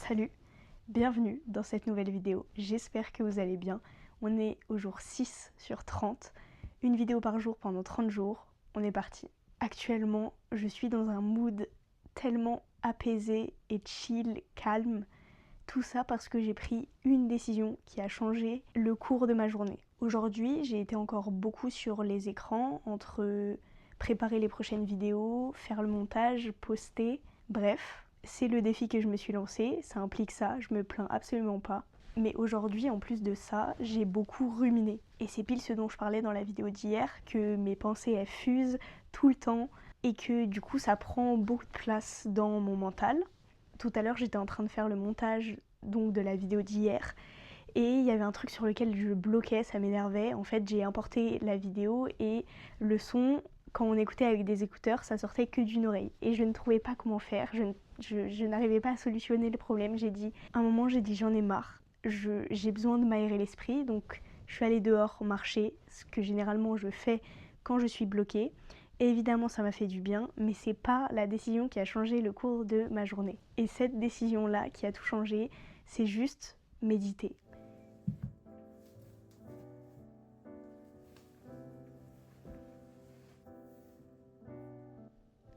Salut, bienvenue dans cette nouvelle vidéo, j'espère que vous allez bien. On est au jour 6 sur 30, une vidéo par jour pendant 30 jours, on est parti. Actuellement, je suis dans un mood tellement apaisé et chill, calme, tout ça parce que j'ai pris une décision qui a changé le cours de ma journée. Aujourd'hui, j'ai été encore beaucoup sur les écrans, entre préparer les prochaines vidéos, faire le montage, poster, bref. C'est le défi que je me suis lancé, ça implique ça, je me plains absolument pas. Mais aujourd'hui, en plus de ça, j'ai beaucoup ruminé. Et c'est pile ce dont je parlais dans la vidéo d'hier, que mes pensées elles fusent tout le temps et que du coup ça prend beaucoup de place dans mon mental. Tout à l'heure, j'étais en train de faire le montage donc de la vidéo d'hier et il y avait un truc sur lequel je bloquais, ça m'énervait. En fait, j'ai importé la vidéo et le son, quand on écoutait avec des écouteurs, ça sortait que d'une oreille. Et je ne trouvais pas comment faire, je n'arrivais pas à solutionner le problème. À un moment, j'ai dit j'en ai marre, j'ai besoin de m'aérer l'esprit, donc je suis allée dehors marcher, ce que généralement je fais quand je suis bloquée. Et évidemment, ça m'a fait du bien, mais c'est pas la décision qui a changé le cours de ma journée. Et cette décision-là qui a tout changé, c'est juste méditer.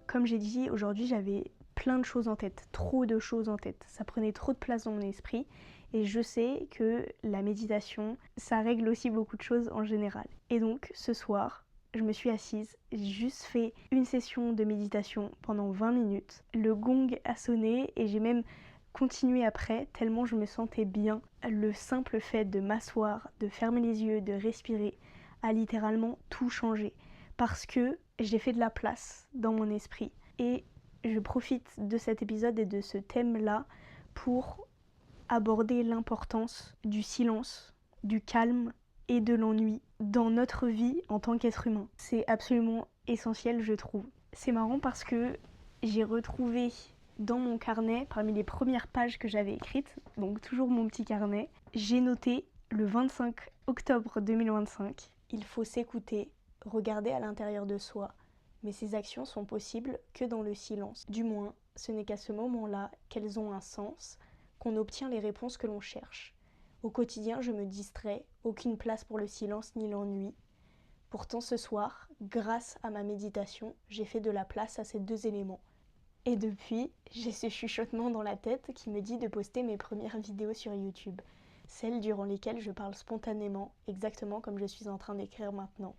Comme j'ai dit, aujourd'hui j'avais plein de choses en tête, trop de choses en tête. Ça prenait trop de place dans mon esprit et je sais que la méditation, ça règle aussi beaucoup de choses en général. Et donc ce soir, je me suis assise, j'ai juste fait une session de méditation pendant 20 minutes. Le gong a sonné et j'ai même continué après tellement je me sentais bien. Le simple fait de m'asseoir, de fermer les yeux, de respirer a littéralement tout changé. Parce que j'ai fait de la place dans mon esprit et je profite de cet épisode et de ce thème-là pour aborder l'importance du silence, du calme et de l'ennui dans notre vie en tant qu'être humain. C'est absolument essentiel, je trouve. C'est marrant parce que j'ai retrouvé dans mon carnet, parmi les premières pages que j'avais écrites, donc toujours mon petit carnet, j'ai noté le 25 octobre 2025, il faut s'écouter, regarder à l'intérieur de soi, mais ces actions sont possibles que dans le silence. Du moins, ce n'est qu'à ce moment-là qu'elles ont un sens, qu'on obtient les réponses que l'on cherche. Au quotidien, je me distrais, aucune place pour le silence ni l'ennui. Pourtant, ce soir, grâce à ma méditation, j'ai fait de la place à ces deux éléments. Et depuis, j'ai ce chuchotement dans la tête qui me dit de poster mes premières vidéos sur YouTube, celles durant lesquelles je parle spontanément, exactement comme je suis en train d'écrire maintenant.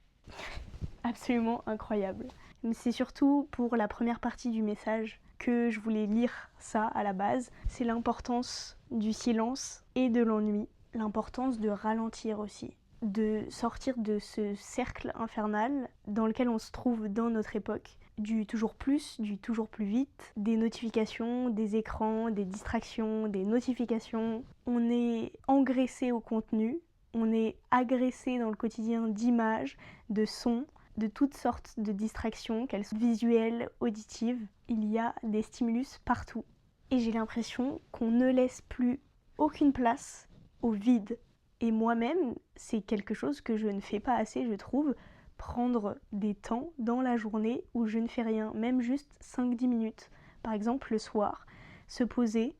Absolument incroyable. Mais c'est surtout pour la première partie du message que je voulais lire ça à la base. C'est l'importance du silence et de l'ennui, l'importance de ralentir aussi, de sortir de ce cercle infernal dans lequel on se trouve dans notre époque, du toujours plus vite, des notifications, des écrans, des distractions, des notifications. On est engraissé au contenu, on est agressé dans le quotidien d'images, de sons, de toutes sortes de distractions, qu'elles soient visuelles, auditives. Il y a des stimulus partout. Et j'ai l'impression qu'on ne laisse plus aucune place au vide. Et moi-même, c'est quelque chose que je ne fais pas assez, je trouve, prendre des temps dans la journée où je ne fais rien, même juste 5-10 minutes. Par exemple, le soir, se poser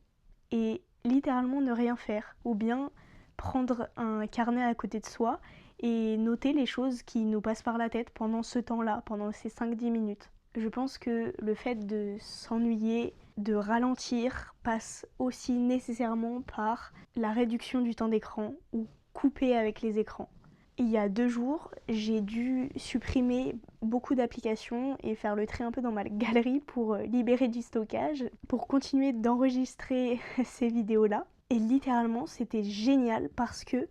et littéralement ne rien faire. Ou bien prendre un carnet à côté de soi et noter les choses qui nous passent par la tête pendant ce temps-là, pendant ces 5-10 minutes. Je pense que le fait de s'ennuyer, de ralentir, passe aussi nécessairement par la réduction du temps d'écran ou couper avec les écrans. Il y a 2 jours, j'ai dû supprimer beaucoup d'applications et faire le tri un peu dans ma galerie pour libérer du stockage, pour continuer d'enregistrer ces vidéos-là. Et littéralement, c'était génial parce que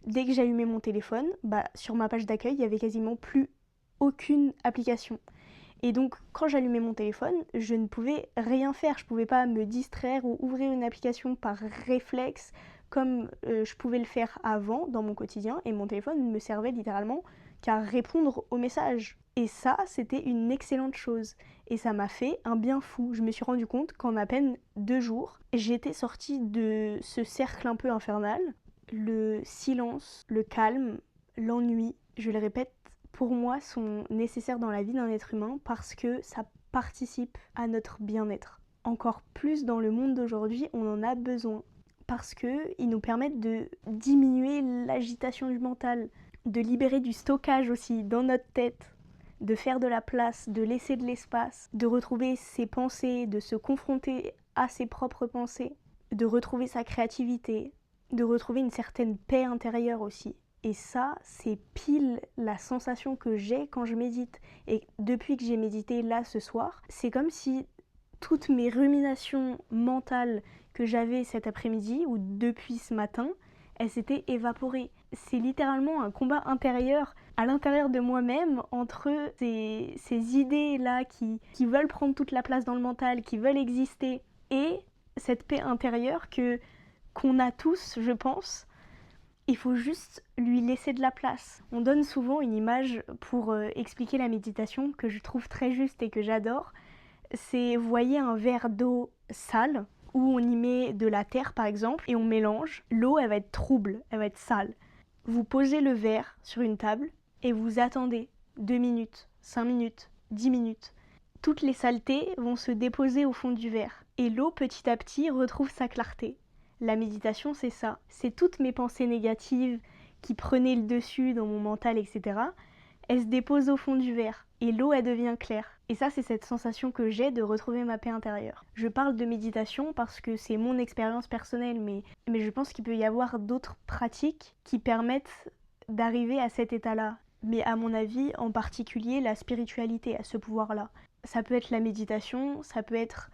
dès que j'allumais mon téléphone, sur ma page d'accueil, il n'y avait quasiment plus aucune application. Et donc, quand j'allumais mon téléphone, je ne pouvais rien faire. Je ne pouvais pas me distraire ou ouvrir une application par réflexe comme je pouvais le faire avant dans mon quotidien. Et mon téléphone ne me servait littéralement qu'à répondre aux messages. Et ça, c'était une excellente chose. Et ça m'a fait un bien fou. Je me suis rendu compte qu'en à peine 2 jours, j'étais sortie de ce cercle un peu infernal. Le silence, le calme, l'ennui, je le répète, pour moi, sont nécessaires dans la vie d'un être humain parce que ça participe à notre bien-être. encore plus dans le monde d'aujourd'hui, on en a besoin. Parce qu'ils nous permettent de diminuer l'agitation du mental, de libérer du stockage aussi dans notre tête, de faire de la place, de laisser de l'espace, de retrouver ses pensées, de se confronter à ses propres pensées, de retrouver sa créativité, de retrouver une certaine paix intérieure aussi. Et ça, c'est pile la sensation que j'ai quand je médite. Et depuis que j'ai médité là ce soir, c'est comme si toutes mes ruminations mentales que j'avais cet après-midi ou depuis ce matin, elles s'étaient évaporées. C'est littéralement un combat intérieur à l'intérieur de moi-même entre ces idées-là qui veulent prendre toute la place dans le mental, qui veulent exister, et cette paix intérieure qu'on a tous, je pense. Il faut juste lui laisser de la place. On donne souvent une image pour expliquer la méditation que je trouve très juste et que j'adore. C'est, vous voyez un verre d'eau sale où on y met de la terre par exemple et on mélange. L'eau, elle va être trouble, elle va être sale. Vous posez le verre sur une table et vous attendez 2 minutes, 5 minutes, 10 minutes. Toutes les saletés vont se déposer au fond du verre et l'eau petit à petit retrouve sa clarté. La méditation, c'est ça. C'est toutes mes pensées négatives qui prenaient le dessus dans mon mental, etc. Elles se déposent au fond du verre et l'eau, elle devient claire. Et ça, c'est cette sensation que j'ai de retrouver ma paix intérieure. Je parle de méditation parce que c'est mon expérience personnelle, mais je pense qu'il peut y avoir d'autres pratiques qui permettent d'arriver à cet état-là. Mais à mon avis, en particulier, la spiritualité a ce pouvoir-là. Ça peut être la méditation, ça peut être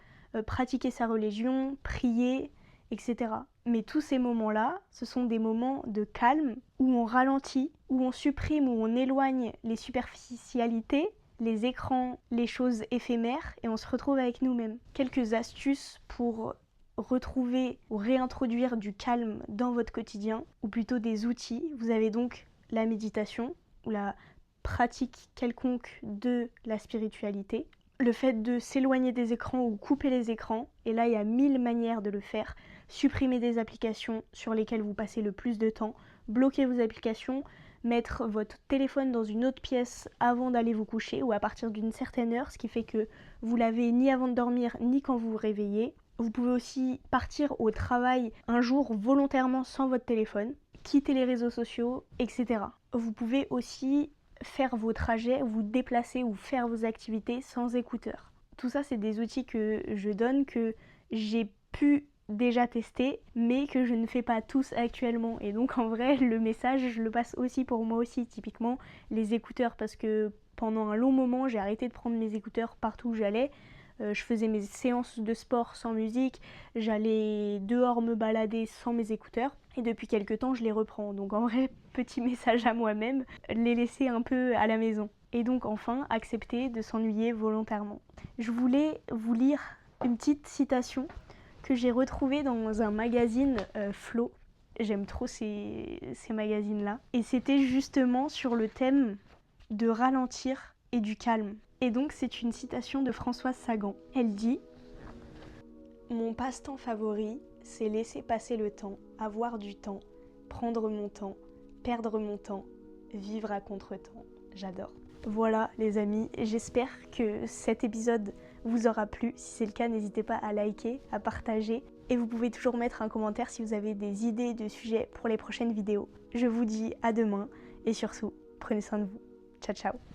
pratiquer sa religion, prier, etc. Mais tous ces moments-là, ce sont des moments de calme où on ralentit, où on supprime, où on éloigne les superficialités, les écrans, les choses éphémères et on se retrouve avec nous-mêmes. Quelques astuces pour retrouver ou réintroduire du calme dans votre quotidien, ou plutôt des outils. Vous avez donc la méditation ou la pratique quelconque de la spiritualité. Le fait de s'éloigner des écrans ou couper les écrans, et là il y a 1000 manières de le faire. Supprimer des applications sur lesquelles vous passez le plus de temps, bloquer vos applications, mettre votre téléphone dans une autre pièce avant d'aller vous coucher ou à partir d'une certaine heure, ce qui fait que vous l'avez ni avant de dormir ni quand vous vous réveillez. Vous pouvez aussi partir au travail un jour volontairement sans votre téléphone, quitter les réseaux sociaux, etc. Vous pouvez aussi faire vos trajets, vous déplacer ou faire vos activités sans écouteurs. Tout ça, c'est des outils que je donne, que j'ai pu déjà tester, mais que je ne fais pas tous actuellement. Et donc en vrai, le message, je le passe aussi pour moi aussi. Typiquement, les écouteurs, parce que pendant un long moment, j'ai arrêté de prendre mes écouteurs partout où j'allais. Je faisais mes séances de sport sans musique, j'allais dehors me balader sans mes écouteurs. Et depuis quelques temps, je les reprends. Donc en vrai, petit message à moi-même, les laisser un peu à la maison. Et donc enfin, accepter de s'ennuyer volontairement. Je voulais vous lire une petite citation que j'ai retrouvée dans un magazine Flow. J'aime trop ces magazines-là. Et c'était justement sur le thème de ralentir et du calme. Et donc c'est une citation de Françoise Sagan. Elle dit « Mon passe-temps favori, c'est laisser passer le temps, avoir du temps, prendre mon temps, perdre mon temps, vivre à contre-temps. » J'adore. Voilà les amis, j'espère que cet épisode vous aura plu. Si c'est le cas, n'hésitez pas à liker, à partager. Et vous pouvez toujours mettre un commentaire si vous avez des idées de sujets pour les prochaines vidéos. Je vous dis à demain et surtout, prenez soin de vous. Ciao ciao.